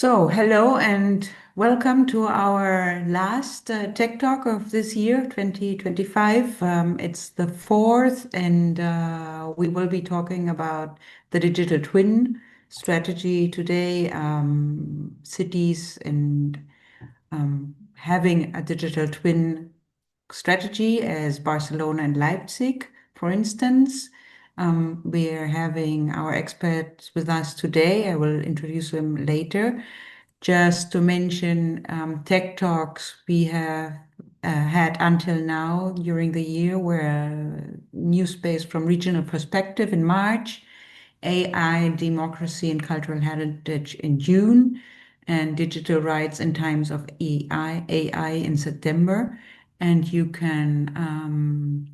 Hello and welcome to our last Tech Talk of this year, 2025. It's the fourth, and we will be talking about the digital twin strategy today, cities and having a digital twin strategy as Barcelona and Leipzig, for instance. We are having our experts with us today. I will introduce them later. Just to mention tech talks we have had until now during the year were New Space from Regional Perspective in March, AI, Democracy and Cultural Heritage in June, and Digital Rights in Times of AI in September. And you can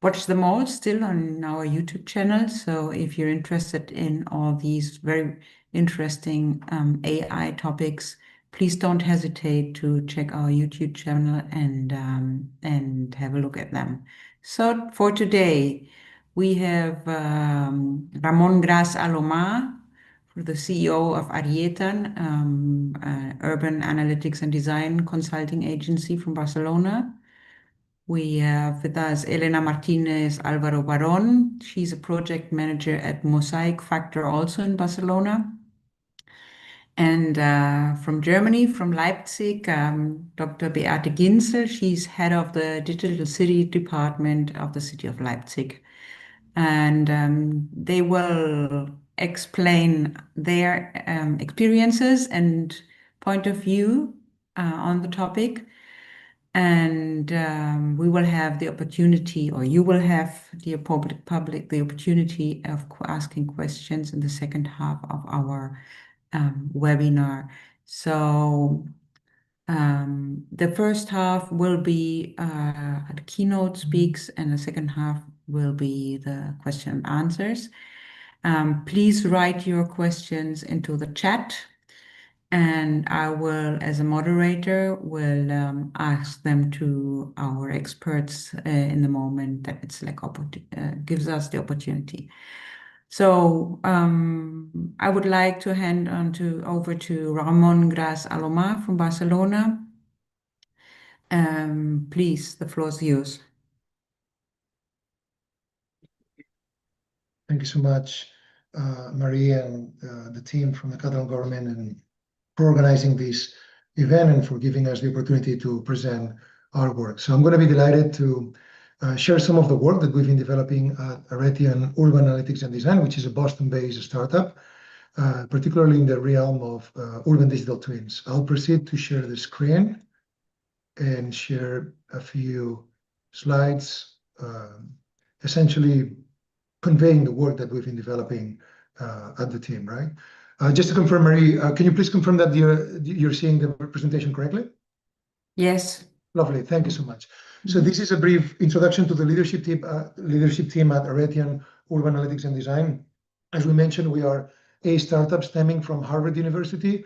watch them all still on our YouTube channel. So if you're interested in all these very interesting AI topics, please don't hesitate to check our YouTube channel and have a look at them. So for today, we have Ramon Gras Alomà, the CEO of Arietan, urban analytics and design consulting agency from Barcelona. We have with us Elena Martinez Alvaro Baron. She's a project manager at Mosaic Factor, also in Barcelona. And from Germany, from Leipzig, Dr. Beate Ginzel. She's head of the Digital City Department of the City of Leipzig. And they will explain their experiences and point of view on the topic. And we will have the opportunity, or you will have the public the opportunity of asking questions in the second half of our webinar. So the first half will be the keynote speaks, and the second half will be the question and answers. Please write your questions into the chat, and I will, as a moderator, will ask them to our experts in the moment that it's like gives us the opportunity. So I would like to hand over to Ramon Gras Alomà from Barcelona. Please, the floor is yours. Thank you so much, Marie, and the team from the Catalan government, and for organizing this event and for giving us the opportunity to present our work. So I'm going to be delighted to share some of the work that we've been developing at Arietan Urban Analytics and Design, which is a Boston-based startup, particularly in the realm of urban digital twins. I'll proceed to share the screen and share a few slides, essentially conveying the work that we've been developing at the team, right? Just to confirm, Marie, can you please confirm that you're seeing the presentation correctly? Yes. Lovely. Thank you so much. So this is a brief introduction to the leadership team at Arietan Urban Analytics and Design. As we mentioned, we are a startup stemming from Harvard University,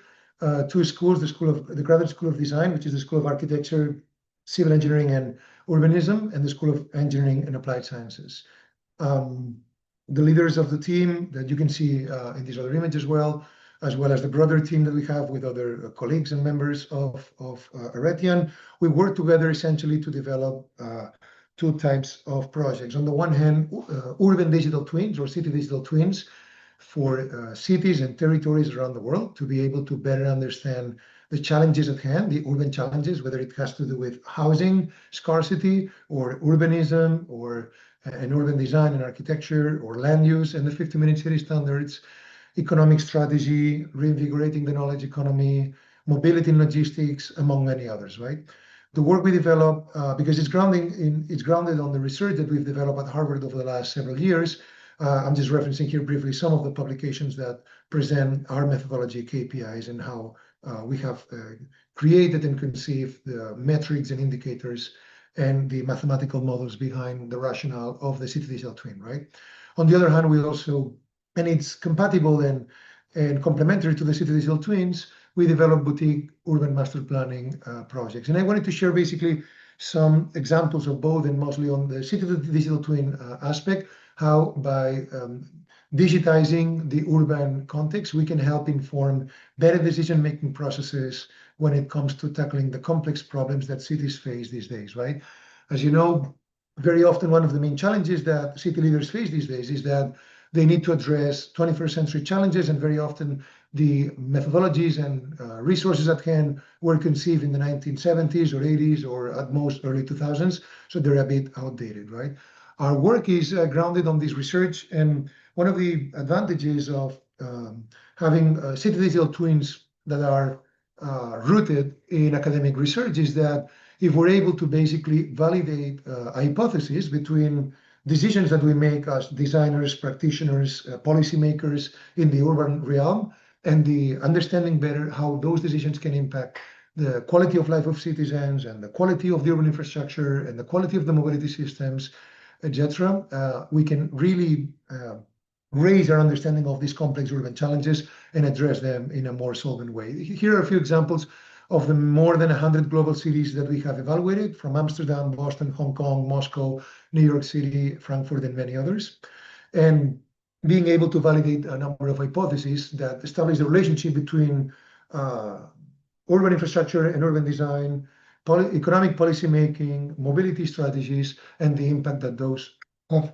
two schools, the Graduate School of Design, which is the School of Architecture, Civil Engineering and Urbanism, and the School of Engineering and Applied Sciences. The leaders of the team that you can see in this other image as well as the broader team that we have with other colleagues and members of Arietan, we work together essentially to develop two types of projects. On the one hand, urban digital twins or city digital twins for cities and territories around the world to be able to better understand the challenges at hand, the urban challenges, whether it has to do with housing scarcity or urbanism or an urban design and architecture or land use and the 50-minute city standards, economic strategy, reinvigorating the knowledge economy, mobility and logistics, among many others, right? The work we develop, because it's grounded on the research that we've developed at Harvard over the last several years. I'm just referencing here briefly some of the publications that present our methodology, KPIs, and how we have created and conceived the metrics and indicators and the mathematical models behind the rationale of the city digital twin, right? On the other hand, we also, and it's compatible and complementary to the city digital twins, we develop boutique urban master planning projects. And I wanted to share basically some examples of both, and mostly on the city digital twin aspect, how by digitizing the urban context, we can help inform better decision-making processes when it comes to tackling the complex problems that cities face these days, right? As you know, very often one of the main challenges that city leaders face these days is that they need to address 21st century challenges, and very often the methodologies and resources at hand were conceived in the 1970s or 80s or at most early 2000s, so they're a bit outdated, right? Our work is grounded on this research, and one of the advantages of having city digital twins that are rooted in academic research is that if we're able to basically validate hypotheses between decisions that we make as designers, practitioners, policymakers in the urban realm, and the understanding better how those decisions can impact the quality of life of citizens and the quality of the urban infrastructure and the quality of the mobility systems, etc., we can really raise our understanding of these complex urban challenges and address them in a more solvent way. Here are a few examples of the more than 100 global cities that we have evaluated, from Amsterdam, Boston, Hong Kong, Moscow, New York City, Frankfurt, and many others. And being able to validate a number of hypotheses that establish the relationship between urban infrastructure and urban design, economic policy making, mobility strategies, and the impact that those have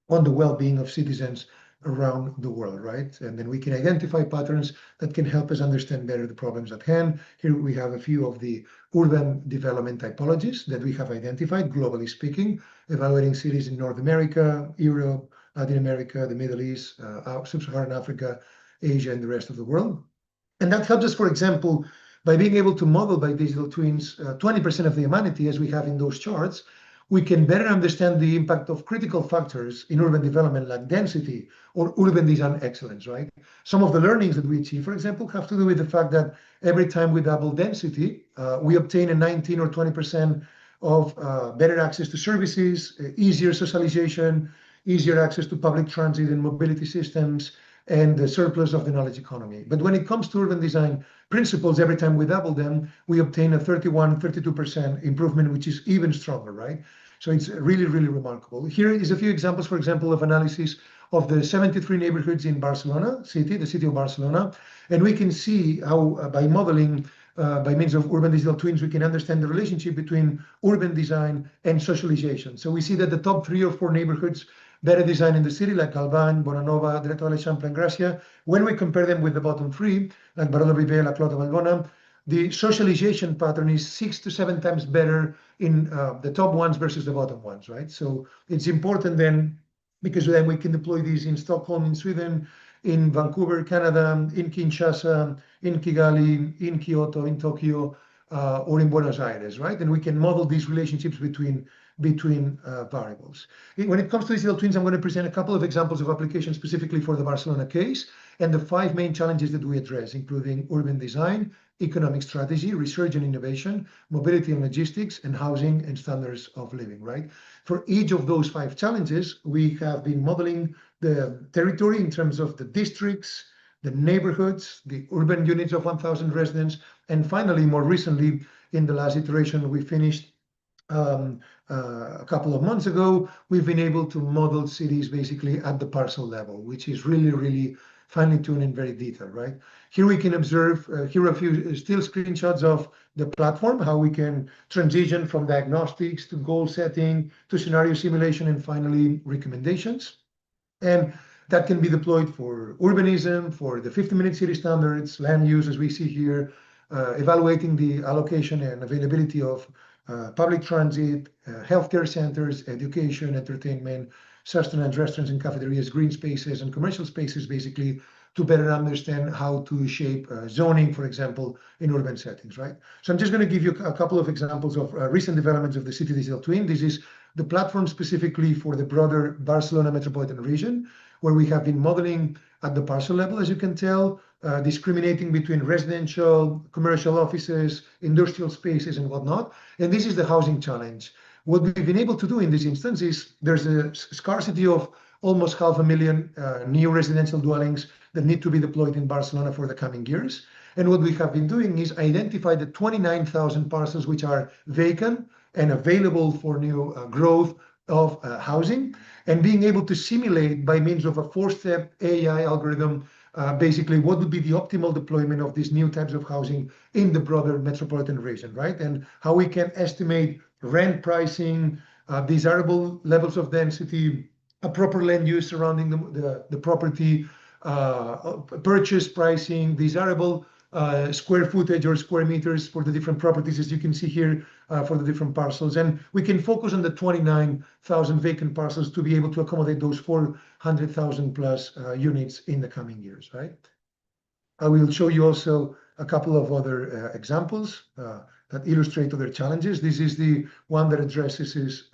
on the well-being of citizens around the world, right? And then we can identify patterns that can help us understand better the problems at hand. Here we have a few of the urban development typologies that we have identified, globally speaking, evaluating cities in North America, Europe, Latin America, the Middle East, Sub-Saharan Africa, Asia, and the rest of the world. And that helps us, for example, by being able to model by digital twins 20% of the humanity, as we have in those charts, we can better understand the impact of critical factors in urban development like density or urban design excellence, right? Some of the learnings that we achieve, for example, have to do with the fact that every time we double density, we obtain a 19 or 20% of better access to services, easier socialization, easier access to public transit and mobility systems, and the surplus of the knowledge economy. But when it comes to urban design principles, every time we double them, we obtain a 31, 32% improvement, which is even stronger, right? So it's really, really remarkable. Here is a few examples, for example, of analysis of the 73 neighborhoods in Barcelona city, the city of Barcelona. And we can see how by modeling by means of urban digital twins, we can understand the relationship between urban design and socialization. So we see that the top 3 or 4 neighborhoods better design in the city, like Galván, Bonanova, Director Eixample, and Gracia, when we compare them with the bottom 3, like Baró de Viver, La Clota, Vallbona, the socialization pattern is 6 to 7 times better in the top ones versus the bottom ones, right? So it's important then, because then we can deploy these in Stockholm, in Sweden, in Vancouver, Canada, in Kinshasa, in Kigali, in Kyoto, in Tokyo, or in Buenos Aires, right? And we can model these relationships between variables. When it comes to digital twins, I'm going to present a couple of examples of applications specifically for the Barcelona case and the 5 main challenges that we address, including urban design, economic strategy, research and innovation, mobility and logistics, and housing and standards of living, right? For each of those 5 challenges, we have been modeling the territory in terms of the districts, the neighborhoods, the urban units of 1,000 residents, and finally, more recently, in the last iteration we finished a couple of months ago, we've been able to model cities basically at the parcel level, which is really, really finely tuned and very detailed, right? Here we can observe, here are a few still screenshots of the platform, how we can transition from diagnostics to goal setting, to scenario simulation, and finally recommendations. And that can be deployed for urbanism, for the 50-minute city standards, land use, as we see here, evaluating the allocation and availability of public transit, healthcare centers, education, entertainment, sustenance, restaurants and cafeterias, green spaces, and commercial spaces, basically, to better understand how to shape zoning, for example, in urban settings, right? So I'm just going to give you a couple of examples of recent developments of the City Digital Twin. This is the platform specifically for the broader Barcelona metropolitan region, where we have been modeling at the parcel level, as you can tell, discriminating between residential, commercial offices, industrial spaces, and whatnot. And this is the housing challenge. What we've been able to do in this instance is there's a scarcity of almost 500,000 new residential dwellings that need to be deployed in Barcelona for the coming years. And what we have been doing is identify the 29,000 parcels which are vacant and available for new growth of housing. and being able to simulate by means of a 4-step AI algorithm, basically what would be the optimal deployment of these new types of housing in the broader metropolitan region, right? And how we can estimate rent pricing, desirable levels of density, a proper land use surrounding the property, purchase pricing, desirable square footage or square meters for the different properties, as you can see here, for the different parcels. And we can focus on the 29,000 vacant parcels to be able to accommodate those 400,000 plus units in the coming years, right? I will show you also a couple of other examples that illustrate other challenges. This is the one that addresses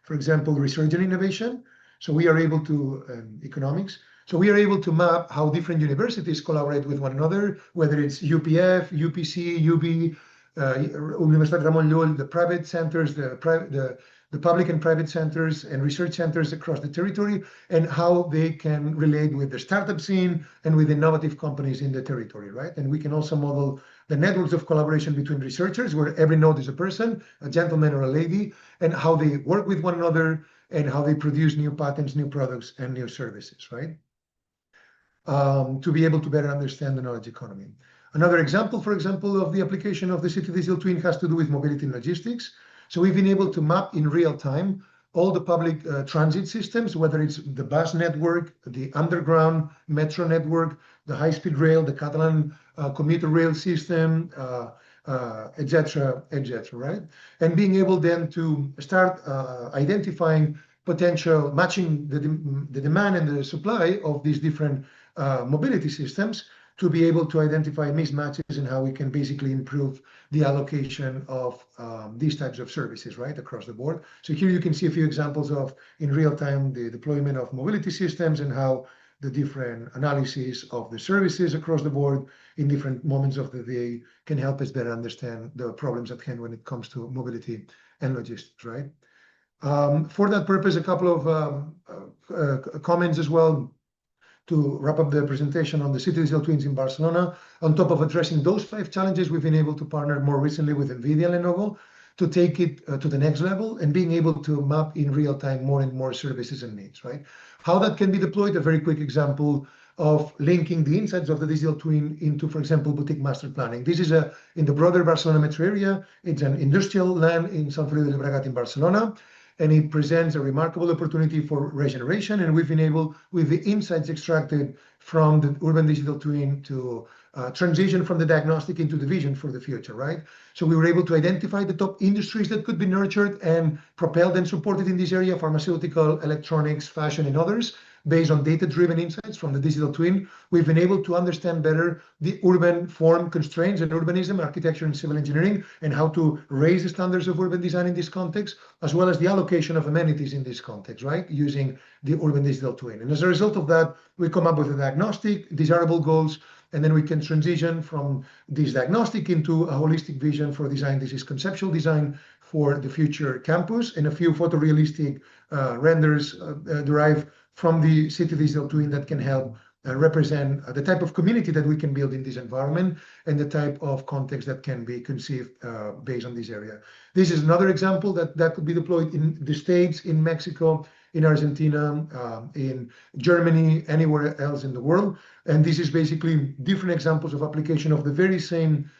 for example, research and innovation. So we are able to, economics. So we are able to map how different universities collaborate with one another, whether it's UPF, UPC, UB, Universitat Ramon Llull, the private centers, the public and private centers and research centers across the territory, and how they can relate with the startup scene and with innovative companies in the territory, right? And we can also model the networks of collaboration between researchers, where every node is a person, a gentleman or a lady, and how they work with one another and how they produce new patents, new products, and new services, right? To be able to better understand the knowledge economy. Another example, for example, of the application of the city digital twin has to do with mobility and logistics. So we've been able to map in real time all the public transit systems, whether it's the bus network, the underground metro network, the high-speed rail, the Catalan commuter rail system, et cetera, right? And being able then to start identifying potential, matching the demand and the supply of these different mobility systems to be able to identify mismatches and how we can basically improve the allocation of these types of services, right, across the board. So here you can see a few examples of, in real time, the deployment of mobility systems and how the different analyses of the services across the board in different moments of the day can help us better understand the problems at hand when it comes to mobility and logistics, right? For that purpose, a couple of comments as well to wrap up the presentation on the city digital twins in Barcelona. On top of addressing those 5 challenges, we've been able to partner more recently with NVIDIA and Lenovo to take it to the next level and being able to map in real time more and more services and needs, right? How that can be deployed, a very quick example of linking the insights of the digital twin into, for example, boutique master planning. This is in the broader Barcelona metro area. It's an industrial land in Sant Feliu de Llobregat in Barcelona, and it presents a remarkable opportunity for regeneration. And we've been able, with the insights extracted from the urban digital twin, to transition from the diagnostic into the vision for the future, right? So we were able to identify the top industries that could be nurtured and propelled and supported in this area: pharmaceutical, electronics, fashion, and others. Based on data-driven insights from the digital twin, we've been able to understand better the urban form constraints and urbanism, architecture and civil engineering, and how to raise the standards of urban design in this context, as well as the allocation of amenities in this context, right, using the urban digital twin. And as a result of that, we come up with a diagnostic, desirable goals, and then we can transition from this diagnostic into a holistic vision for design. This is conceptual design for the future campus, and a few photorealistic renders derived from the city digital twin that can help represent the type of community that we can build in this environment and the type of context that can be conceived based on this area. This is another example that could be deployed in the States, in Mexico, in Argentina, in Germany, anywhere else in the world. And this is basically different examples of application of the very same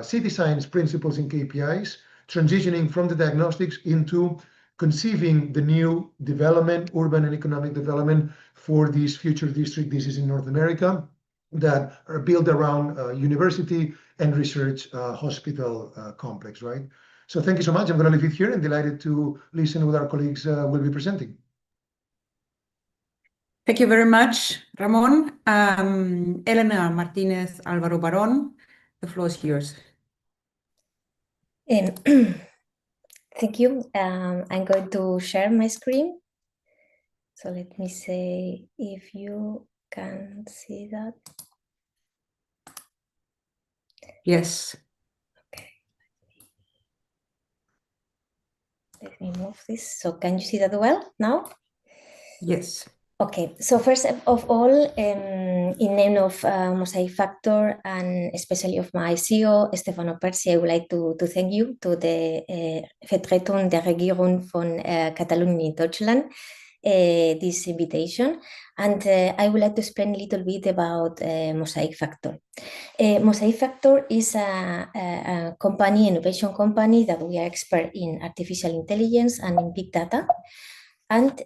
city science principles and KPIs, transitioning from the diagnostics into conceiving the new development, urban and economic development for this future district. This is in North America, that are built around university and research hospital complex, right? So thank you so much. I'm going to leave it here and delighted to listen what our colleagues will be presenting. Thank you very much, Ramon. Elena Martinez Alvaro Baron, the floor is yours. Thank you. I'm going to share my screen. So let me say if you can see that. Yes. Okay. Let me move this. So can you see that well now? Yes. Okay, so first of all, in name of Mosaic Factor and especially of my CEO, Stefano Persi, I would like to thank you to the Vertretung der Regierung von Katalonien in Deutschland, this invitation. And I would like to explain a little bit about Mosaic Factor. Mosaic Factor is a company, innovation company, that we are expert in artificial intelligence and in big data. And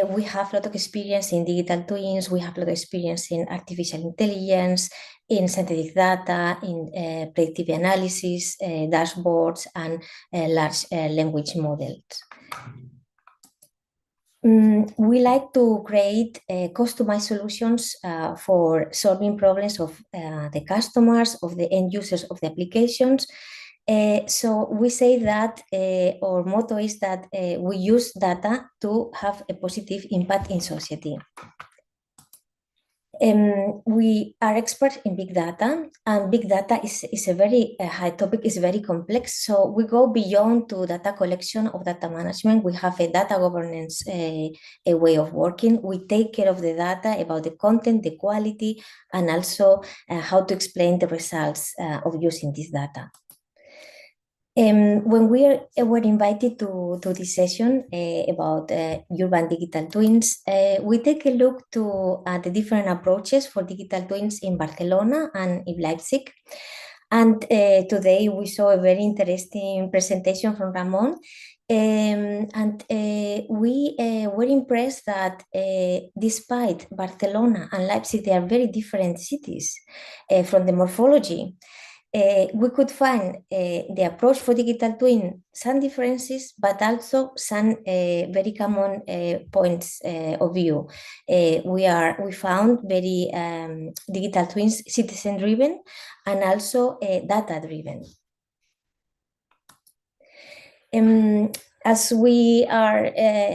we have a lot of experience in digital twins, we have a lot of experience in artificial intelligence, in synthetic data, in predictive analysis, dashboards, and large language models. We like to create customized solutions for solving problems of the customers, of the end users of the applications. So we say that our motto is that we use data to have a positive impact in society. We are experts in big data, and big data is a very high topic, is very complex. So we go beyond to data collection of data management. We have a data governance a way of working. We take care of the data, about the content, the quality, and also how to explain the results of using this data. When we were invited to this session about urban digital twins, we take a look to the different approaches for digital twins in Barcelona and in Leipzig. And today we saw a very interesting presentation from Ramon. And we were impressed that despite Barcelona and Leipzig, they are very different cities from the morphology. We could find the approach for digital twin some differences, but also some very common points of view. We found very digital twins citizen-driven and also data-driven. As we are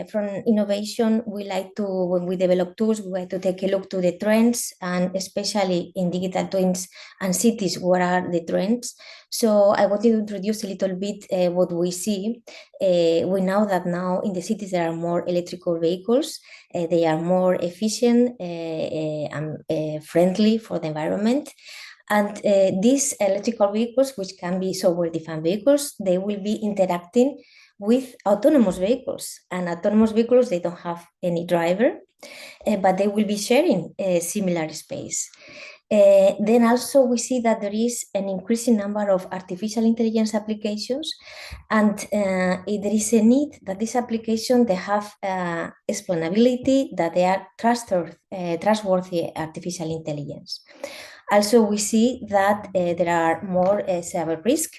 from innovation, we like to, when we develop tools, we like to take a look to the trends, and especially in digital twins and cities, what are the trends? So I wanted to introduce a little bit what we see. We know that now in the cities there are more electrical vehicles. They are more efficient and friendly for the environment. And these electrical vehicles, which can be software-defined vehicles, they will be interacting with autonomous vehicles. And autonomous vehicles, they don't have any driver, but they will be sharing a similar space. Then also we see that there is an increasing number of artificial intelligence applications, and there is a need that these applications, they have explainability, that they are trustworthy artificial intelligence. Also, we see that there are more cyber risk,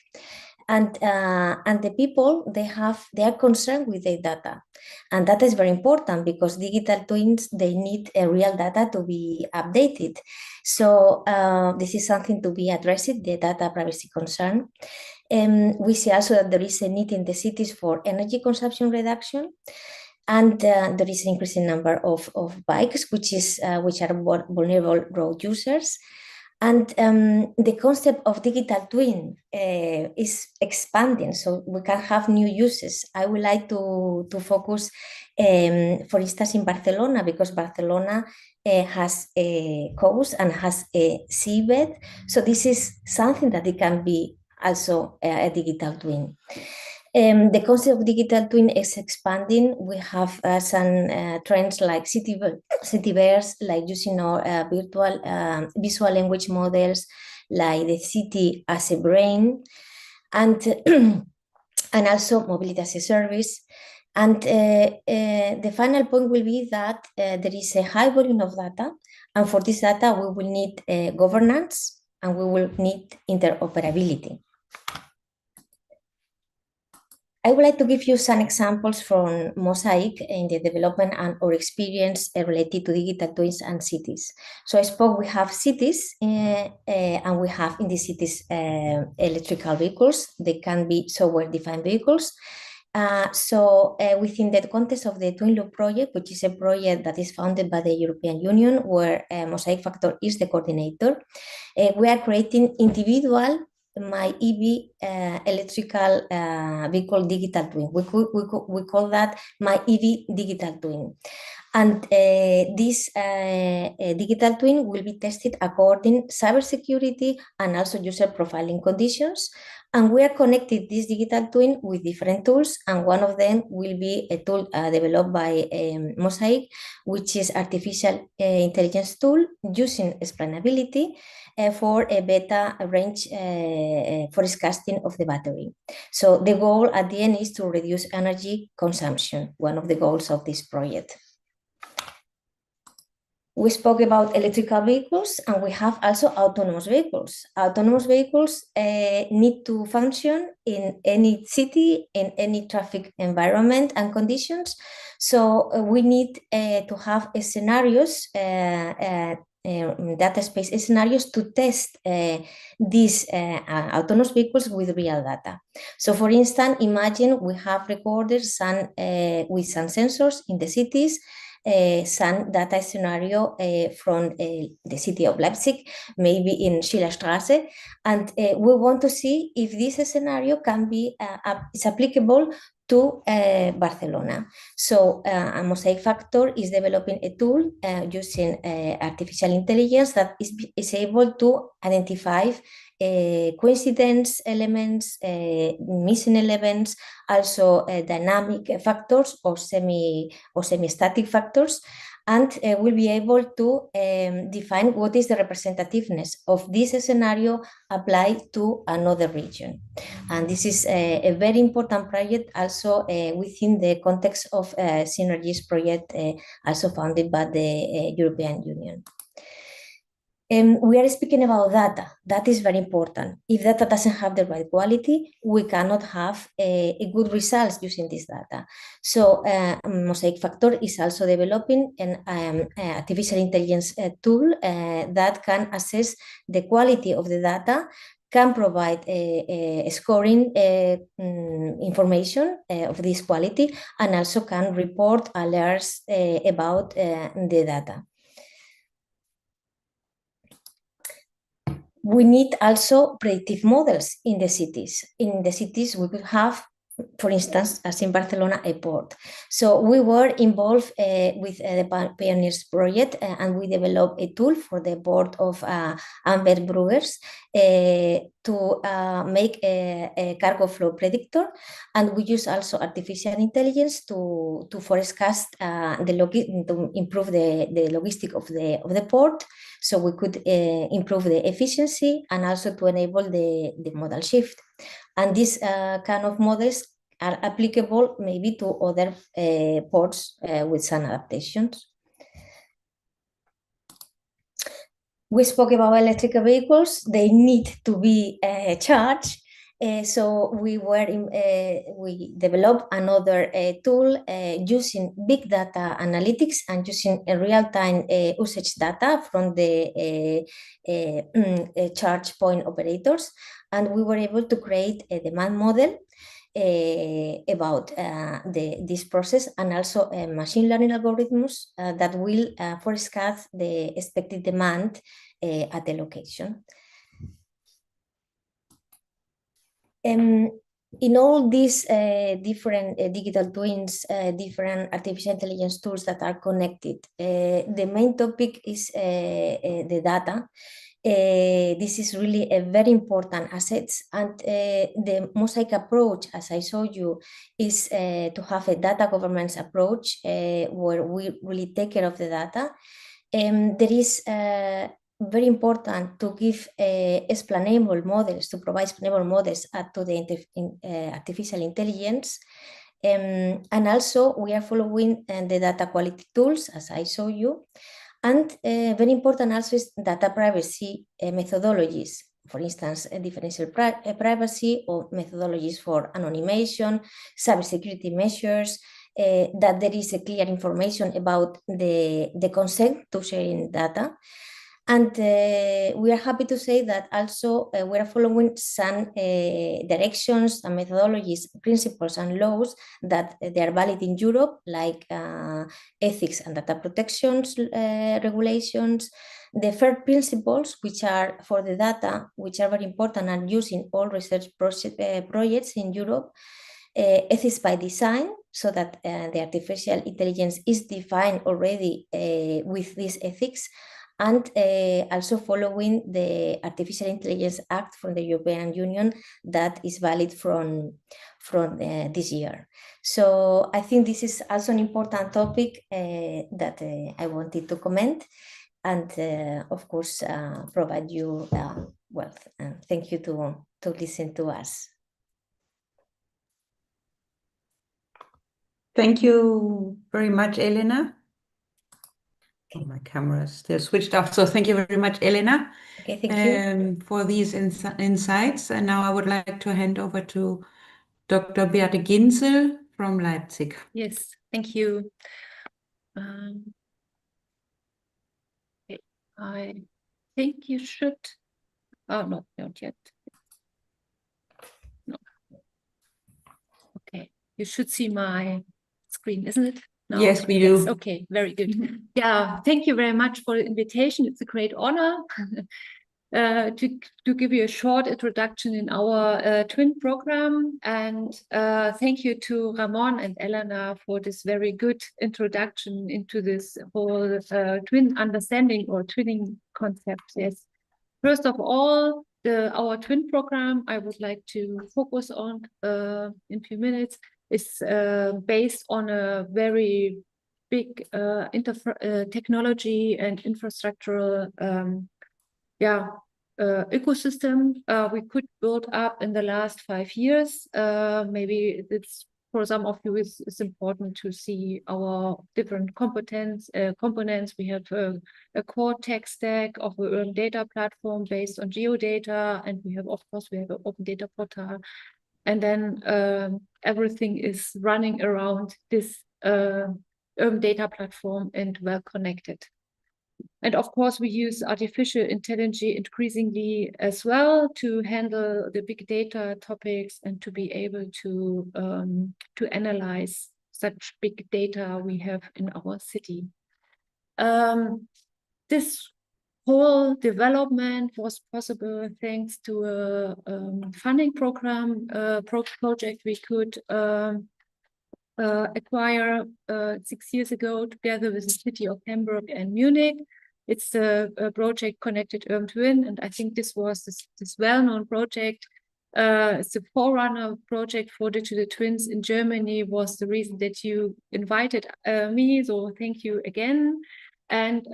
and the people, they are concerned with their data, and that is very important because digital twins, they need real data to be updated. So this is something to be addressed, the data privacy concern. We see also that there is a need in the cities for energy consumption reduction. And there is an increasing number of bikes, which are vulnerable road users. And the concept of digital twin is expanding, so we can have new uses. I would like to focus, for instance, in Barcelona, because Barcelona has a coast and has a seabed. So this is something that it can be also a digital twin. The concept of digital twin is expanding. We have some trends like cityverse, like using our visual language models, like the city as a brain, and and also mobility as a service. And the final point will be that there is a high volume of data, and for this data we will need governance, and we will need interoperability. I would like to give you some examples from Mosaic in the development and our experience related to digital twins and cities. So I spoke, we have cities and we have in these cities electrical vehicles. They can be software-defined vehicles. So within the context of the Twin Loop project, which is a project that is funded by the European Union, where Mosaic Factor is the coordinator, we are creating individual my EV electrical vehicle digital twin. We call that my EV digital twin. And this digital twin will be tested according cybersecurity and also user profiling conditions. And we are connected this digital twin with different tools, and one of them will be a tool developed by Mosaic, which is artificial intelligence tool using explainability for a better range forecasting of the battery. So the goal at the end is to reduce energy consumption, one of the goals of this project. We spoke about electrical vehicles, and we have also autonomous vehicles. Autonomous vehicles need to function in any city, in any traffic environment and conditions. So we need to have scenarios, data space scenarios to test these autonomous vehicles with real data. So for instance, imagine we have recorded with some sensors in the cities, some data scenario from the city of Leipzig, maybe in Schillerstraße, and we want to see if this scenario can be is applicable to Barcelona. So a Mosaic Factor is developing a tool using artificial intelligence that is able to identify coincidence elements, missing elements, also dynamic factors or semi-static factors, and will be able to define what is the representativeness of this scenario applied to another region. And this is a very important project also within the context of Synergies project, also funded by the European Union. We are speaking about data. That is very important. If data doesn't have the right quality, we cannot have a good results using this data. So Mosaic Factor is also developing an artificial intelligence tool that can assess the quality of the data, can provide a scoring information of this quality, and also can report alerts about the data. We need also predictive models in the cities. In the cities, we could have, for instance, as in Barcelona, a port. So we were involved with the Pioneers project, and we developed a tool for the port of Antwerp-Bruges to make a cargo flow predictor. And we use also artificial intelligence to forecast to improve the logistic of the port. So we could improve the efficiency and also to enable the modal shift. And these kind of models are applicable maybe to other ports with some adaptations. We spoke about electrical vehicles. They need to be charged. So we developed another tool using big data analytics and using real-time usage data from the charge point operators. And we were able to create a demand model about this process, and also machine learning algorithms that will forecast the expected demand at the location. In all these different digital twins, different artificial intelligence tools that are connected, the main topic is the data. This is really a very important asset, and the Mosaic approach, as I showed you, is to have a data governance approach where we really take care of the data. There is very important to give explainable models, to provide explainable models to the artificial intelligence. And also we are following the data quality tools, as I showed you. And very important also is data privacy methodologies. For instance, differential privacy or methodologies for anonymization, cybersecurity measures, that there is a clear information about the consent to sharing data. And we are happy to say that also we are following some directions and methodologies, principles and laws that they are valid in Europe, like ethics and data protections regulations, the fair principles, which are for the data, which are very important and used in all research projects in Europe, ethics by design, so that the artificial intelligence is defined already with these ethics, and also following the Artificial Intelligence Act from the European Union that is valid from this year. So I think this is also an important topic that I wanted to comment, and of course provide you wealth. And thank you to listen to us. Thank you very much, Elena. Oh, my camera is still switched off. So thank you very much, Elena, Okay, thank you. for these insights. And now I would like to hand over to Dr. Beate Ginzel from Leipzig. Yes, thank you. Okay, I think you should. Oh, no, not yet. No. Okay, you should see my screen, isn't it? No? Yes, we do. Yes, okay, very good. Yeah, thank you very much for the invitation. It's a great honor to give you a short introduction in our twin program. And thank you to Ramon and Elena for this very good introduction into this whole twin understanding or twinning concept. Yes. First of all, our twin program I would like to focus on in a few minutes is based on a very big technology and infrastructural ecosystem we could build up in the last 5 years. Maybe it's for some of you it's important to see our different components. We have a core tech stack of a data platform based on geodata, and we have, of course, we have an open data portal, and then everything is running around this data platform and well connected. And of course, we use artificial intelligence increasingly as well to handle the big data topics and to be able to analyze such big data we have in our city. This whole development was possible thanks to a funding program project we could acquire 6 years ago together with the city of Hamburg and Munich. It's a project connected Urban Twin, and I think this was this well-known project. It's a forerunner project for digital twins in Germany, was the reason that you invited me, so thank you again. And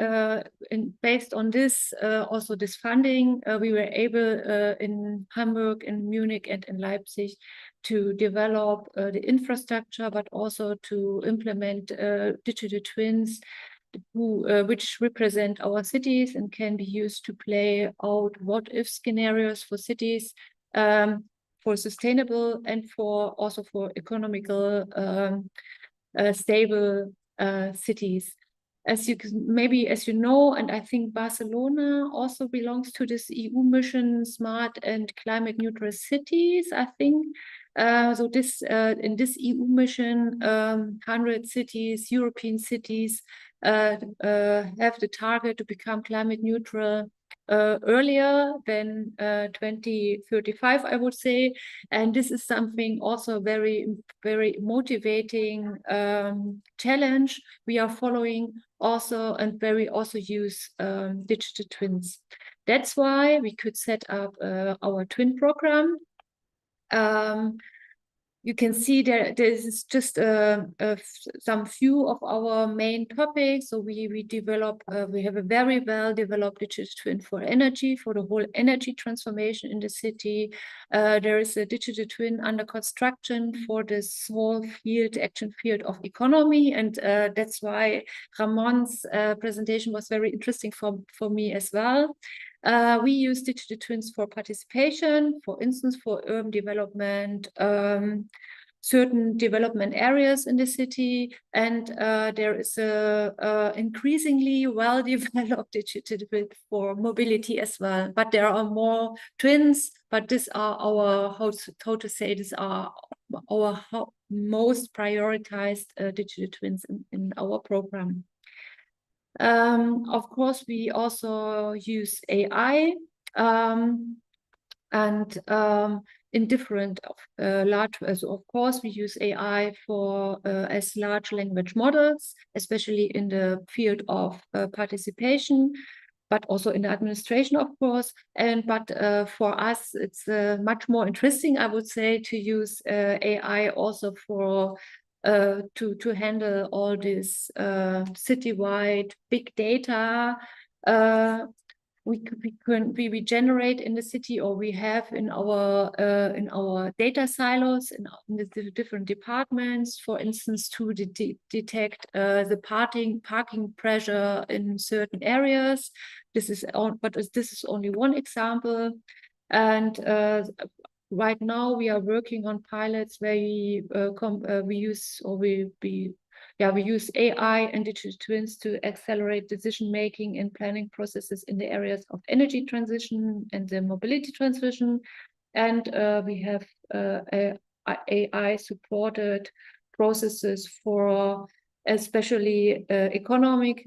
based on this, also this funding, we were able in Hamburg, in Munich, and in Leipzig to develop the infrastructure, but also to implement digital twins which represent our cities and can be used to play out what-if scenarios for cities, for sustainable and also for economical stable cities. As you know, and I think Barcelona also belongs to this EU mission, Smart and Climate Neutral Cities, I think. So this in this EU mission, 100 cities, European cities, have the target to become climate neutral earlier than 2035, I would say. And this is something also very, very motivating challenge we are following also, and where we also use digital twins. That's why we could set up our twin program. You can see there is just some few of our main topics. So we develop, we have a very well developed digital twin for energy, for the whole energy transformation in the city. There is a digital twin under construction for this whole action field of economy. And that's why Ramon's presentation was very interesting for me as well. We use digital twins for participation, for instance, for urban development, certain development areas in the city, and there is a increasingly well-developed digital twin for mobility as well. But there are more twins, but these are our, how to say, these are our most prioritized digital twins in our program. Of course, we also use AI, and in different of course we use AI for as large language models, especially in the field of participation, but also in the administration, of course. But for us, it's much more interesting, I would say, to use AI also for to handle all this citywide big data we generate in the city, or we have in our data silos in the different departments, for instance, to detect the parking pressure in certain areas. This is only one example, and right now we are working on pilots where we use AI and digital twins to accelerate decision making and planning processes in the areas of energy transition and the mobility transition. And we have AI supported processes for especially economic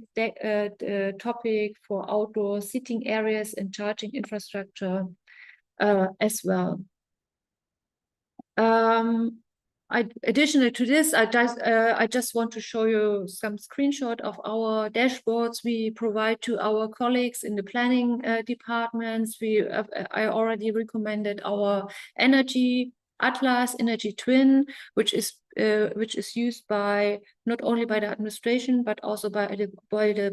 topic for outdoor seating areas and charging infrastructure as well. Additionally to this, I just want to show you some screenshot of our dashboards we provide to our colleagues in the planning departments. I already recommended our energy atlas, energy twin, which is used by not only by the administration but also by the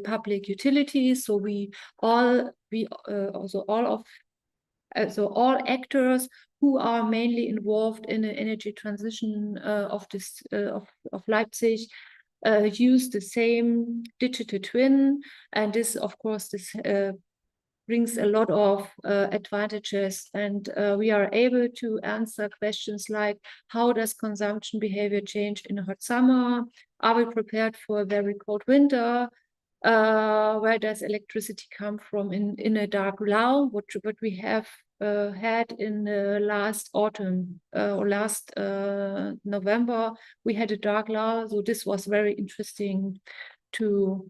public utilities. So all actors who are mainly involved in the energy transition of Leipzig use the same digital twin, and this, of course, brings a lot of advantages, and we are able to answer questions like, how does consumption behavior change in a hot summer? Are we prepared for a very cold winter? Where does electricity come from in a dark lull? What we have had in the last autumn or last November, we had a dark lull, so this was very interesting to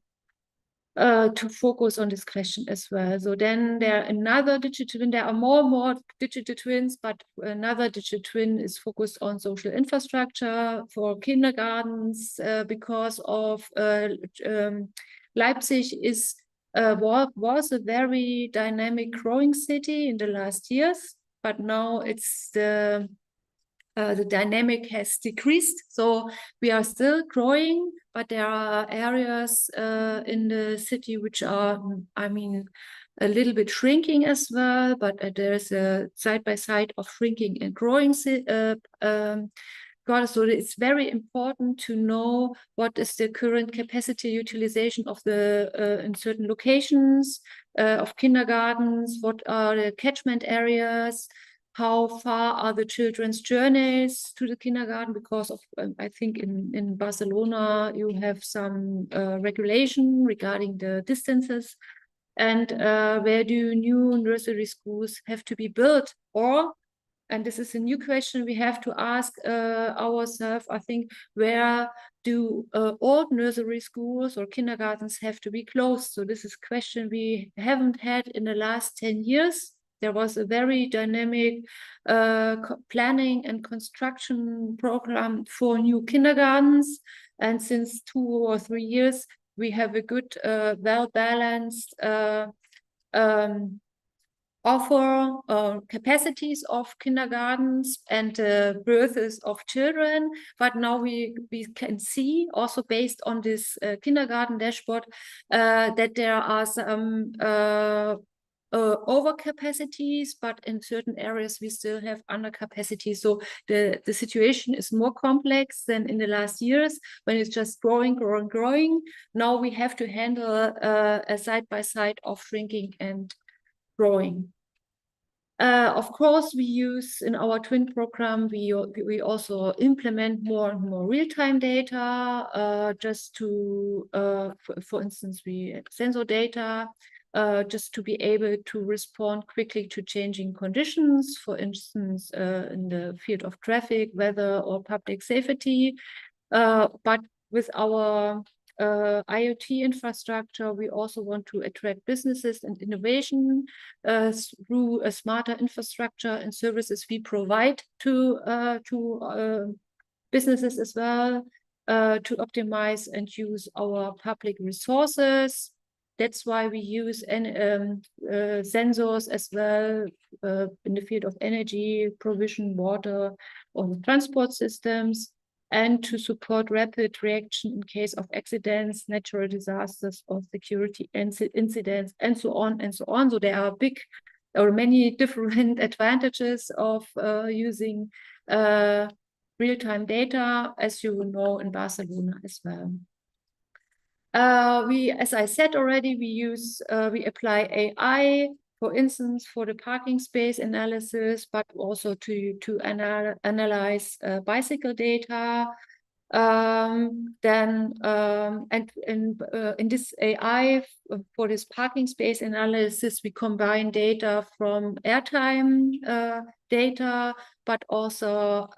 focus on this question as well. So then there are another digital twin. There are more digital twins, but another digital twin is focused on social infrastructure for kindergartens because of Leipzig was a very dynamic growing city in the last years, but now it's the dynamic has decreased. So we are still growing, but there are areas in the city which are, I mean, a little bit shrinking as well, but there's a side-by-side of shrinking and growing so it's very important to know what is the current capacity utilization of the in certain locations of kindergartens, what are the catchment areas, how far are the children's journeys to the kindergarten, because of I think in Barcelona you have some regulation regarding the distances, and where do new nursery schools have to be built, and this is a new question we have to ask ourselves, I think, where do old nursery schools or kindergartens have to be closed? So this is a question we haven't had in the last 10 years. There was a very dynamic planning and construction program for new kindergartens. And since 2 or 3 years, we have a good, well-balanced offer capacities of kindergartens and births of children. But now we can see, also based on this kindergarten dashboard, that there are some overcapacities, but in certain areas we still have undercapacity. So the situation is more complex than in the last years when it's just growing. Now we have to handle a side-by-side of shrinking and growing. Of course, we use in our twin program, we also implement more and more real-time data, just to, for instance, we sensor data, just to be able to respond quickly to changing conditions, for instance, in the field of traffic, weather, or public safety. But with our IoT infrastructure, we also want to attract businesses and innovation through a smarter infrastructure and services we provide to businesses as well, to optimize and use our public resources. That's why we use sensors as well in the field of energy, provision, water, or transport systems, and to support rapid reaction in case of accidents, natural disasters, or security incidents, and so on and so on. So there are many different advantages of using real-time data, as you know, in Barcelona as well. As I said already, we apply AI, for instance, for the parking space analysis, but also to analyze bicycle data. In this AI for this parking space analysis, we combine data from airtime data, but also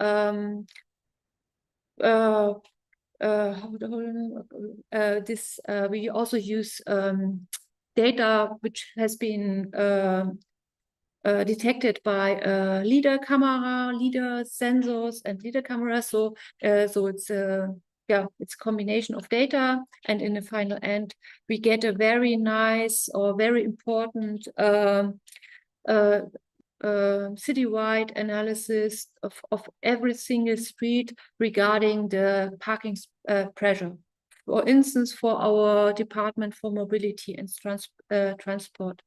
we also use data which has been detected by LiDAR sensors and LiDAR cameras. So it's it's a combination of data, and in the final end, we get a very nice or very important citywide analysis of every single street regarding the parking pressure. For instance, for our Department for Mobility and Transport.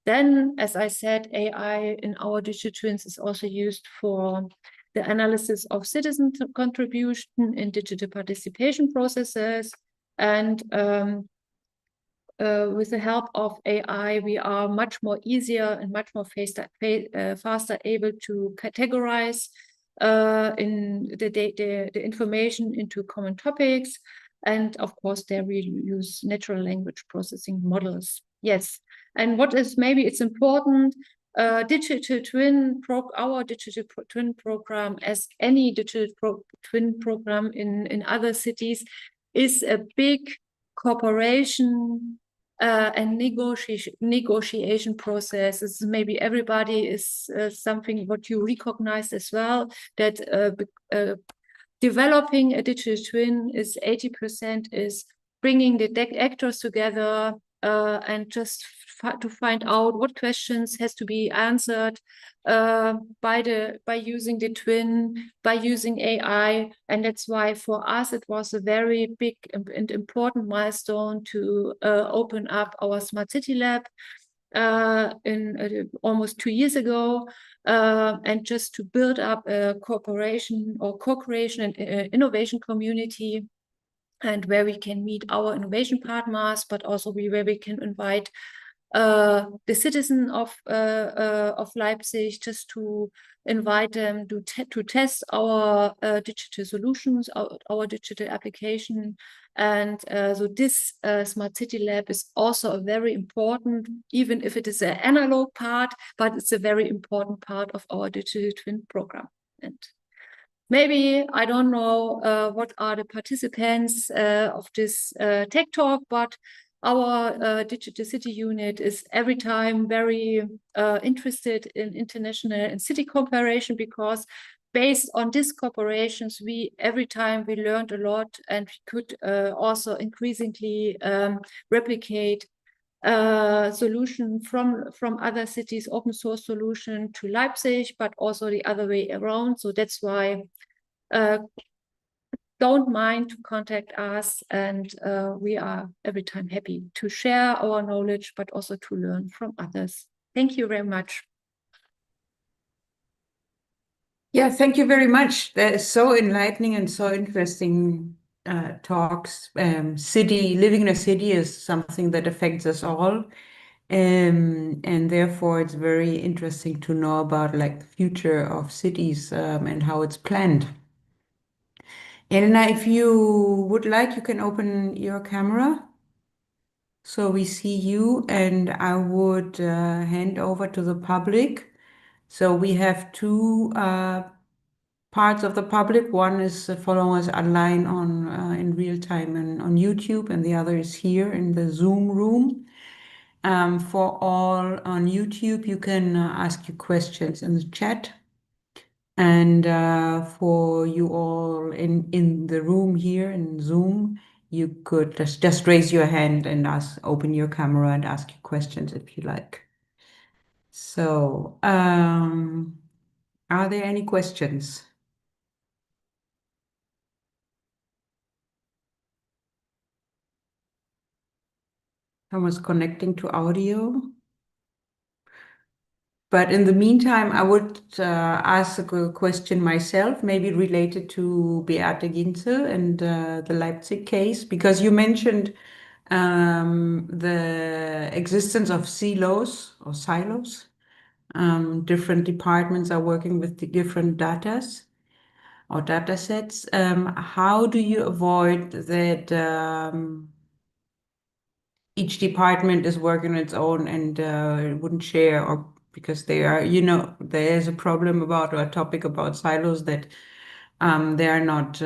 Then, as I said, AI in our digital twins is also used for the analysis of citizen contribution in digital participation processes. And with the help of AI, we are much more easier and much more faster able to categorize in the information into common topics. And of course, there we use natural language processing models. Yes, and what is maybe it's important, digital twin our digital twin program, as any digital twin program in other cities, is a big cooperation and negotiation processes. Maybe everybody is something what you recognize as well, that developing a digital twin is 80% is bringing the actors together and just to find out what questions has to be answered by using the twin, by using AI. And that's why for us it was a very big and important milestone to open up our Smart City Lab in almost 2 years ago, and just to build up a cooperation or co-creation and innovation community, and where we can meet our innovation partners, but also where we can invite the citizen of Leipzig, just to invite them to test our digital solutions, our digital application. And so this Smart City Lab is also a very important, even if it is an analog part, but it's a very important part of our digital twin program. And maybe, I don't know what are the participants of this tech talk, but our digital city unit is every time very interested in international and city cooperation, because based on these cooperations, every time we learned a lot, and we could also increasingly replicate solution from other cities, open source solution to Leipzig, but also the other way around. So that's why don't mind to contact us, and we are every time happy to share our knowledge, but also to learn from others. Thank you very much. Yeah, thank you very much. That is so enlightening and so interesting talks. Living in a city is something that affects us all. And therefore it's very interesting to know about like the future of cities and how it's planned. Elena, if you would like, you can open your camera so we see you, and I would hand over to the public. So we have two parts of the public. One is following us online on in real time and on YouTube, and the other is here in the Zoom room. For all on YouTube, you can ask your questions in the chat. And for you all in the room here in Zoom, you could just raise your hand and open your camera and ask your questions if you like. So, are there any questions? Someone's connecting to audio. But in the meantime, I would ask a question myself, maybe related to Beate Ginzel and the Leipzig case, because you mentioned the existence of silos or silos. Different departments are working with the different datas or data sets. How do you avoid that each department is working on its own and wouldn't share, or because they are, there's a problem about, or a topic about silos that they are not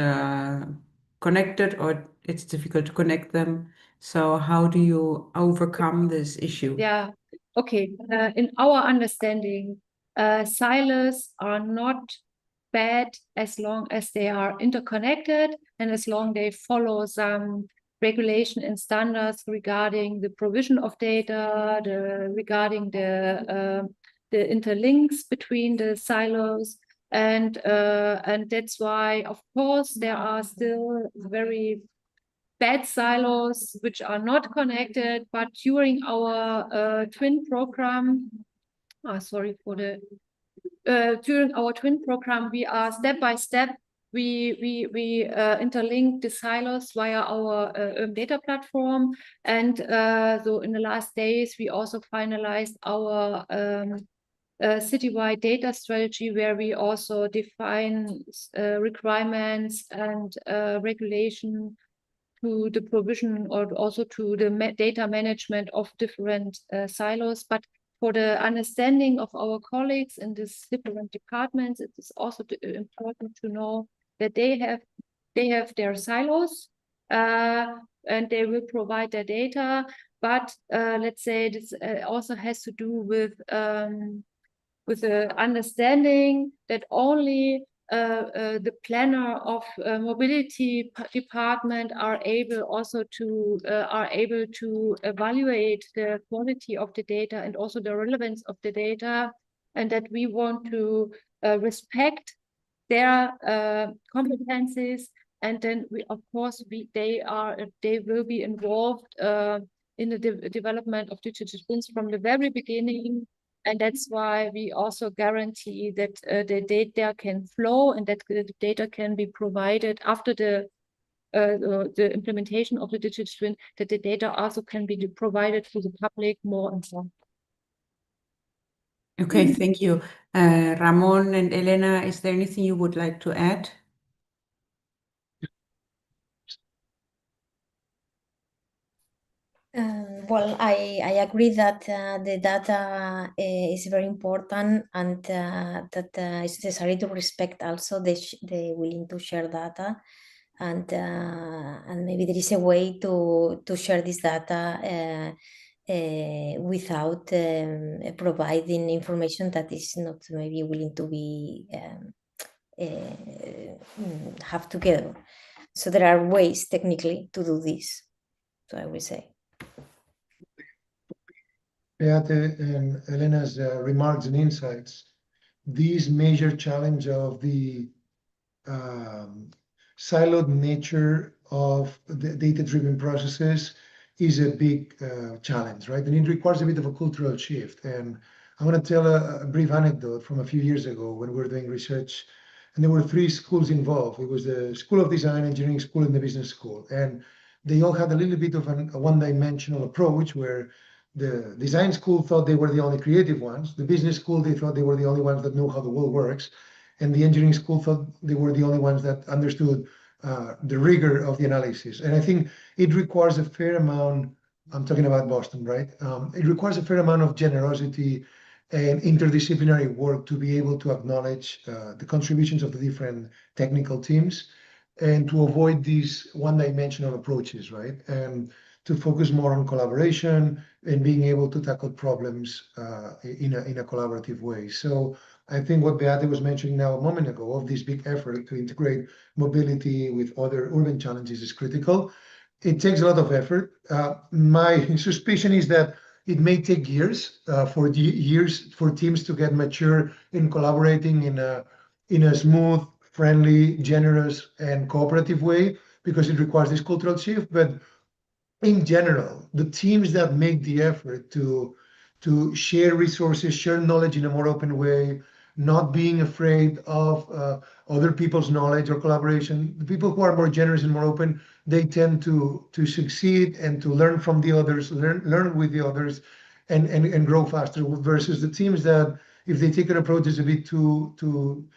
connected, or it's difficult to connect them. So how do you overcome this issue? Yeah, okay. In our understanding, silos are not bad as long as they are interconnected and as long they follow some regulation and standards regarding the provision of data, regarding the interlinks between the silos, and that's why, of course, there are still very bad silos which are not connected. But during our twin program, during our twin program, we are step by step. We interlink the silos via our data platform, and so in the last days we also finalized our citywide data strategy, where we also define requirements and regulation to the provision or also to the data management of different silos. But for the understanding of our colleagues in these different departments, it is also important to know that they have their silos and they will provide their data. But let's say this also has to do with the understanding that only the planner of mobility department are able to evaluate the quality of the data and also the relevance of the data, and that we want to respect their competencies, and then they will be involved in the development of digital twins from the very beginning. And that's why we also guarantee that the data can flow and that the data can be provided after the implementation of the digital twin, that the data also can be provided to the public more and more. Okay, thank you. Ramon and Elena, is there anything you would like to add? Well, I agree that the data is very important, and that it's necessary to respect also the willing to share data, and maybe there is a way to share this data without providing information that is not maybe willing to be have together. So there are ways technically to do this. So I will say. Beate and Elena's remarks and insights, this major challenge of the siloed nature of the data-driven processes is a big challenge, right? And it requires a bit of a cultural shift. And I want to tell a brief anecdote from a few years ago when we were doing research, and there were 3 schools involved. It was the School of Design, Engineering School, and the Business School. And they all had a little bit of a one-dimensional approach where The design school thought they were the only creative ones. The business school, they thought they were the only ones that know how the world works. And the engineering school thought they were the only ones that understood the rigor of the analysis. And I think it requires a fair amount, I'm talking about Boston, right? It requires a fair amount of generosity and interdisciplinary work to be able to acknowledge the contributions of the different technical teams and to avoid these one-dimensional approaches, right? And to focus more on collaboration and being able to tackle problems in a collaborative way. So I think what Beate was mentioning now a moment ago of this big effort to integrate mobility with other urban challenges is critical. It takes a lot of effort. My suspicion is that it may take years for teams to get mature in collaborating in a smooth, friendly, generous, and cooperative way because it requires this cultural shift. But in general, the teams that make the effort to share resources, share knowledge in a more open way, not being afraid of other people's knowledge or collaboration, the people who are more generous and more open, they tend to succeed and to learn from the others, learn with the others, and grow faster. Versus the teams that, if they take an approach that's a bit too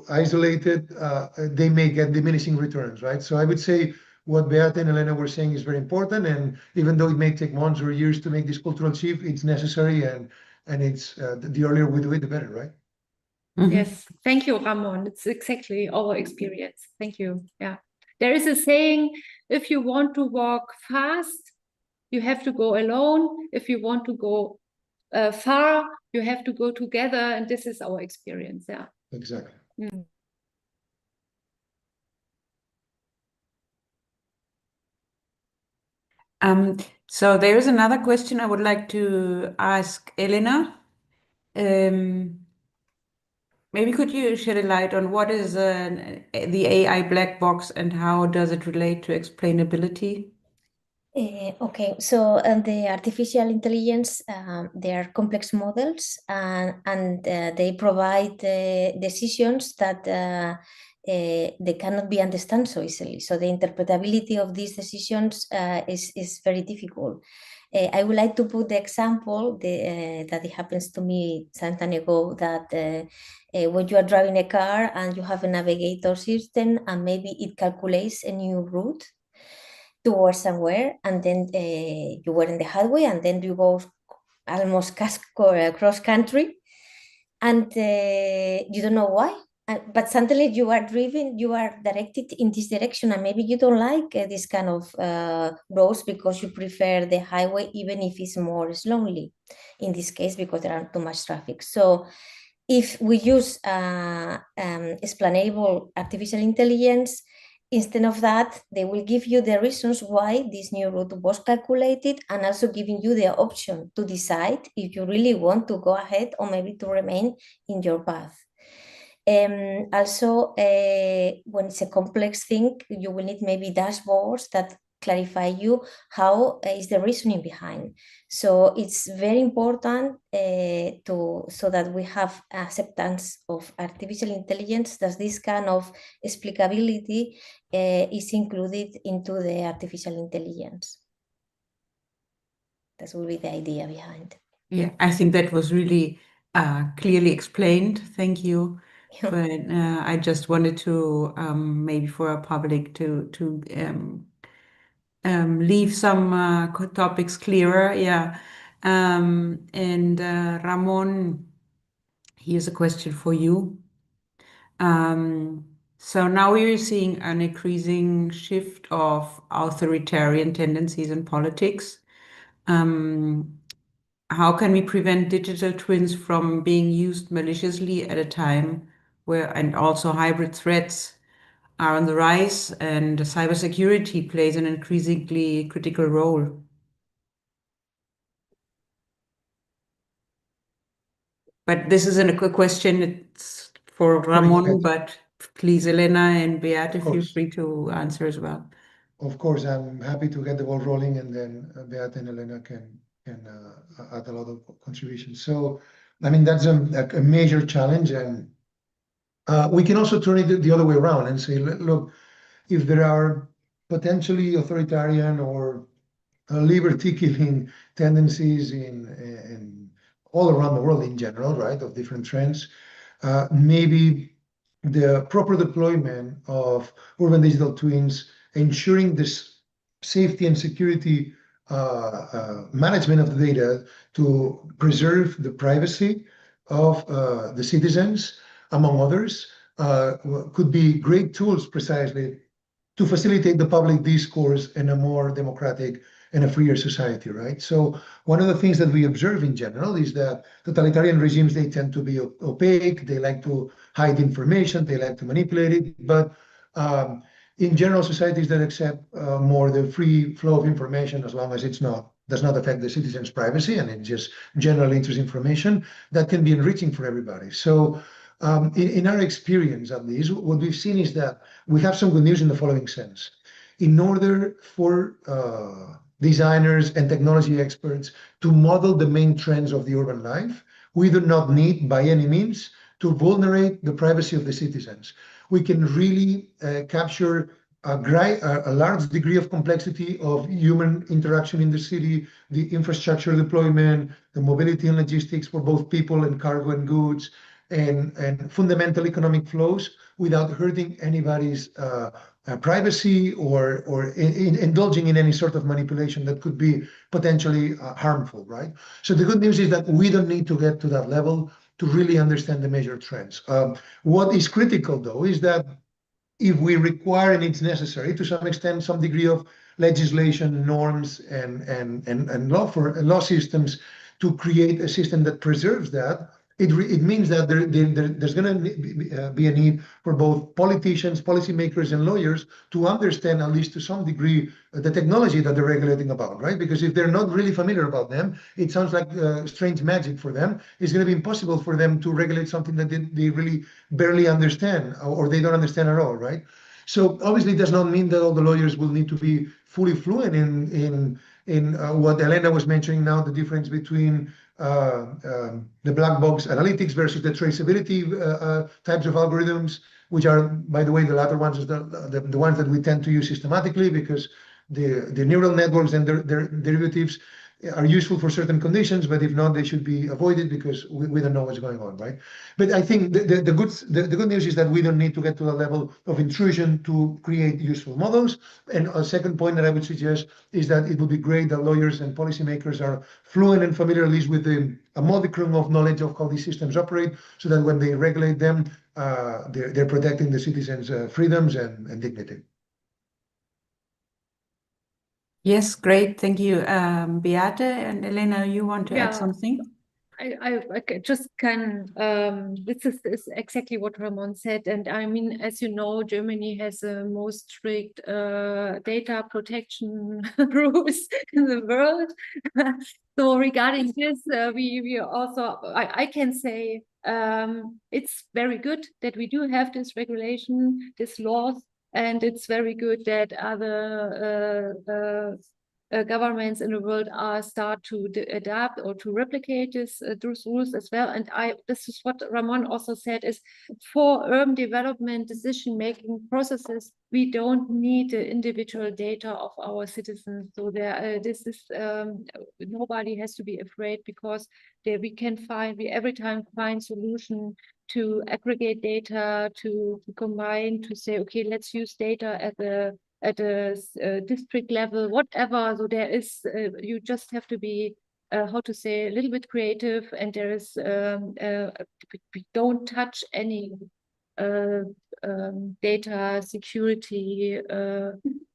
isolated, they may get diminishing returns, right? So I would say what Beate and Elena were saying is very important, and even though it may take months or years to make this cultural shift, it's necessary, and it's the earlier we do it, the better, right? Yes, thank you, Ramon. It's exactly our experience. Thank you. Yeah, there is a saying: if you want to walk fast, you have to go alone. If you want to go far, you have to go together, and this is our experience. Yeah, exactly. Mm. So there's another question I would like to ask Elena. Maybe could you shed a light on what is the AI black box and how does it relate to explainability? Okay, so the artificial intelligence, they are complex models and they provide decisions that they cannot be understood so easily. So the interpretability of these decisions is very difficult. I would like to put the example that it happens to me some time ago that when you are driving a car and you have a navigator system and maybe it calculates a new route towards somewhere, and then you were in the highway, and then you go almost cross country, and you don't know why. But suddenly you are directed in this direction, and maybe you don't like this kind of roads because you prefer the highway, even if it's more slowly. In this case, because there are too much traffic. So if we use explainable artificial intelligence, instead of that, they will give you the reasons why this new route was calculated and also giving you the option to decide if you really want to go ahead or maybe to remain in your path. Also, when it's a complex thing, you will need maybe dashboards that clarify you how is the reasoning behind. So it's very important so that we have acceptance of artificial intelligence, that this kind of explicability is included into the artificial intelligence. That will be the idea behind. Yeah, I think that was really clearly explained. Thank you. But I just wanted to maybe for our public to leave some topics clearer. Yeah. And Ramon, here's a question for you. So now we're seeing an increasing shift of authoritarian tendencies in politics. How can we prevent digital twins from being used maliciously at a time and also hybrid threats are on the rise and cybersecurity plays an increasingly critical role? But this isn't a quick question, it's for Ramon, but please, Elena and Beate, feel free to answer as well. Of course, I'm happy to get the ball rolling, and then Beate and Elena can add a lot of contributions. So, I mean, that's a major challenge, and we can also turn it the other way around and say, look, if there are potentially authoritarian or liberty-killing tendencies in all around the world in general, right, of different trends. Maybe the proper deployment of urban digital twins, ensuring this safety and security management of the data to preserve the privacy of the citizens, among others, could be great tools precisely to facilitate the public discourse in a more democratic and a freer society, right? So one of the things that we observe in general is that totalitarian regimes, they tend to be opaque, they like to hide information, they like to manipulate it, but in general, societies that accept more the free flow of information, as long as does not affect the citizens' privacy and it just general interest information, that can be enriching for everybody. So in our experience, at least, what we've seen is that we have some good news in the following sense. In order for designers and technology experts to model the main trends of the urban life, we do not need, by any means, to vulnerate the privacy of the citizens. We can really capture a large degree of complexity of human interaction in the city, the infrastructure deployment, the mobility and logistics for both people and cargo and goods, and fundamental economic flows without hurting anybody's privacy or indulging in any sort of manipulation that could be potentially harmful, right? So the good news is that we don't need to get to that level to really understand the major trends. What is critical, though, is that if we require, and it's necessary to some extent, some degree of legislation, norms, and law systems to create a system that preserves that, it means that there's going to be a need for both politicians, policymakers, and lawyers to understand, at least to some degree, the technology that they're regulating about, right? Because if they're not really familiar about them, it sounds like strange magic for them. It's going to be impossible for them to regulate something that they really barely understand or they don't understand at all, right? So obviously, it does not mean that all the lawyers will need to be fully fluent in what Elena was mentioning now, the difference between the black box analytics versus the traceability types of algorithms, which are, by the way, the latter ones is the ones that we tend to use systematically because the neural networks and their derivatives are useful for certain conditions, but if not, they should be avoided because we don't know what's going on, right? But I think the good news is that we don't need to get to the level of intrusion to create useful models. And a second point that I would suggest is that it would be great that lawyers and policymakers are fluent and familiar at least with a modicum of knowledge of how these systems operate, so that when they regulate them, they're protecting the citizens' freedoms and dignity. Yes, great. Thank you. Beate and Elena, you want to add something? I just can, this is exactly what Ramon said. And I mean, as you know, Germany has the most strict data protection rules in the world. So regarding this, we also, I can say it's very good that we do have this regulation, this laws, and it's very good that other governments in the world start to adapt or to replicate those rules as well. And this is what Ramon also said, is for urban development decision-making processes, we don't need the individual data of our citizens. So this is nobody has to be afraid, because we every time find solution to aggregate data, to combine, to say, okay, let's use data at a district level, whatever. So there is, you just have to be, how to say, a little bit creative, and there is, we don't touch any data security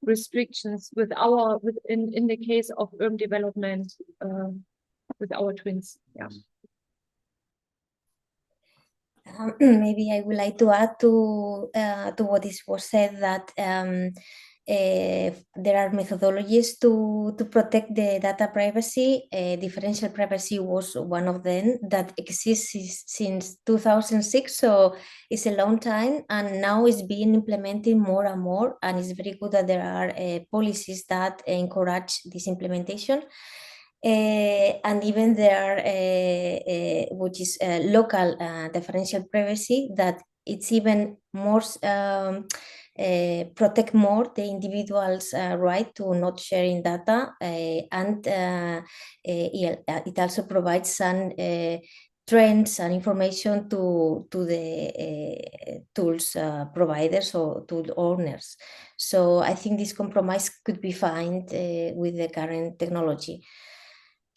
restrictions in the case of urban development with our twins. Yeah. Maybe I would like to add to what was said, that there are methodologies to protect the data privacy. Differential privacy was one of them that exists since 2006, so it's a long time, and now it's being implemented more and more, and it's very good that there are policies that encourage this implementation. And even there are, which is local differential privacy, that it's even more protect more the individual's right to not sharing data, and it also provides some trends and information to the tools providers or tool owners. So I think this compromise could be found with the current technology.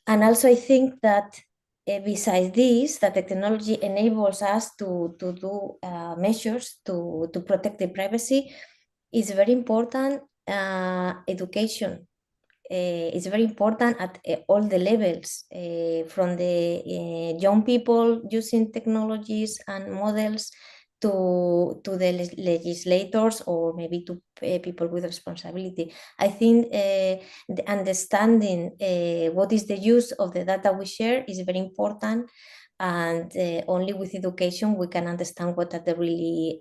And also I think that besides this, that the technology enables us to do measures to protect the privacy, is very important. Education is very important at all the levels, from the young people using technologies and models to the legislators, or maybe to people with responsibility. I think the understanding what is the use of the data we share is very important, and only with education we can understand what are the really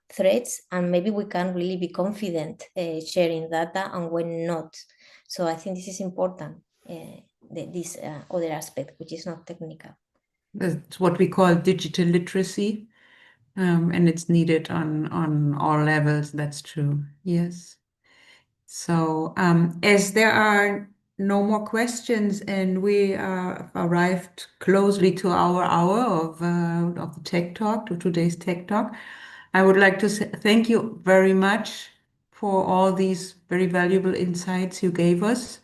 threats, and maybe we can really be confident sharing data and when not. So I think this is important, this other aspect, which is not technical. That's what we call digital literacy, and it's needed on all levels. That's true. Yes. So as there are no more questions and we arrived closely to our hour of the Tech Talk, to today's Tech Talk, I would like to thank you very much for all these very valuable insights you gave us.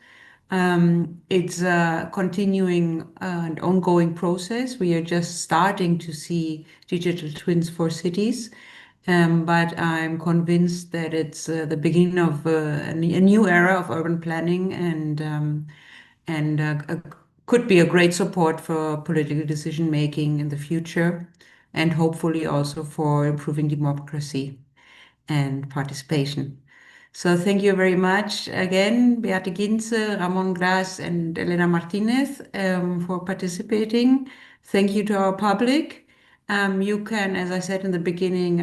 It's a continuing and ongoing process. We are just starting to see digital twins for cities. But I'm convinced that it's the beginning of a new era of urban planning, and could be a great support for political decision making in the future, and hopefully also for improving democracy and participation. So thank you very much again, Beate Ginze, Ramon Gras, and Elena Martinez, for participating. Thank you to our public. You can, as I said in the beginning,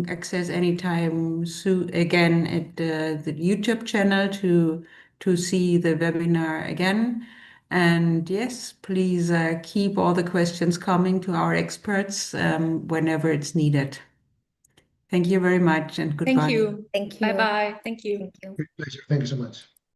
access anytime again at the YouTube channel to see the webinar again. And yes, please keep all the questions coming to our experts whenever it's needed. Thank you very much and goodbye. Thank you. Thank you. Bye-bye. Thank you. Thank you. Great pleasure. Thank you so much.